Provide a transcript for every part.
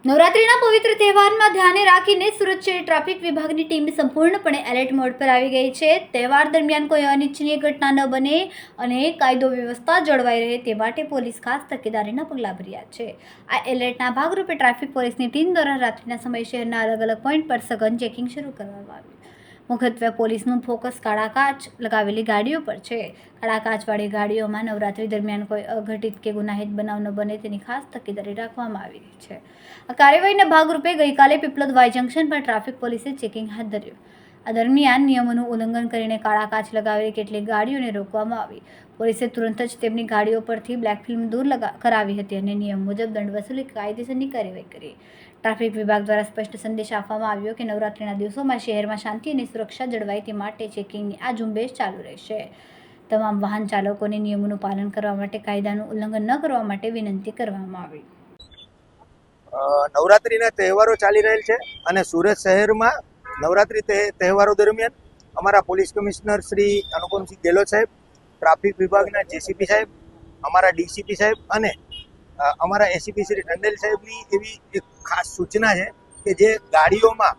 નવરાત્રિના પવિત્ર તહેવારમાં ધ્યાને રાખીને સુરત શહેર ટ્રાફિક વિભાગની ટીમ સંપૂર્ણપણે એલર્ટ મોડ પર આવી ગઈ છે। તહેવાર દરમિયાન કોઈ અનિચ્છનીય ઘટના ન બને અને કાયદો વ્યવસ્થા જળવાઈ રહે તે માટે પોલીસ ખાસ તકેદારીના પગલાં ભર્યા છે। આ એલર્ટના ભાગરૂપે ટ્રાફિક પોલીસની ટીમ દ્વારા રાત્રિના સમયે શહેરના અલગ અલગ પોઈન્ટ પર સઘન ચેકિંગ શરૂ કરવામાં આવ્યું। મુખ્યત્વે પોલીસનું ફોકસ કાળા કાચ લગાવેલી ગાડીઓ પર છે। કાળા કાચવાળી ગાડીઓમાં નવરાત્રી દરમિયાન કોઈ અઘટિત કે ગુનાહિત બનાવ ન બને તેની ખાસ તકેદારી રાખવામાં આવી રહી છે। આ કાર્યવાહીના ભાગરૂપે ગઈકાલે પીપલોદ વાય જંકશન પર ટ્રાફિક પોલીસે ચેકિંગ હાથ ધર્યું। આ દરમિયાન નિયમોનું ઉલ્લંઘન કરીને કાળા કાચ લગાવેલી કેટલીક ગાડીઓને રોકવામાં આવી। પોલીસે તુરંત જ તેમની ગાડીઓ પરથી બ્લેક ફિલ્મ દૂર કરાવી હતી અને નિયમ મુજબ દંડ વસૂલી કાયદેસરની કાર્યવાહી કરી। ટ્રાફિક વિભાગ દ્વારા સ્પષ્ટ સંદેશ આપવામાં આવ્યો કે નવરાત્રિના દિવસોમાં શહેરમાં શાંતિ અને સુરક્ષા જળવાય તે માટે ચેકિંગની આ ઝુંબેશ ચાલુ રહેશે। તમામ વાહન ચાલકોને નિયમોનું પાલન કરવા માટે કાયદાનું ઉલ્લંઘન ન કરવા માટે વિનંતી કરવામાં આવી। નવરાત્રિના તહેવારો ચાલી રહેલ છે અને સુરત શહેરમાં નવરાત્રિ તહેવારો દરમિયાન અમારા પોલીસ કમિશનર શ્રી અનુપમસિંહ ગેહલોત સાહેબ, ટ્રાફિક વિભાગના જેસીપી સાહેબ, અમારા ડીસીપી સાહેબ અને અમારા એસીપી શ્રી ટંડેલ સાહેબની એવી એક ખાસ સૂચના છે કે જે ગાડીઓમાં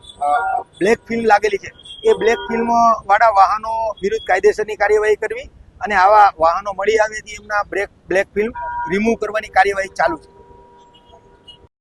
બ્લેક ફિલ્મ લાગેલી છે એ બ્લેક ફિલ્મ વાળા વાહનો વિરુદ્ધ કાયદેસરની કાર્યવાહી કરવી અને આવા વાહનો મળી આવે એમના બ્લેક ફિલ્મ રિમૂવ કરવાની કાર્યવાહી ચાલુ છે।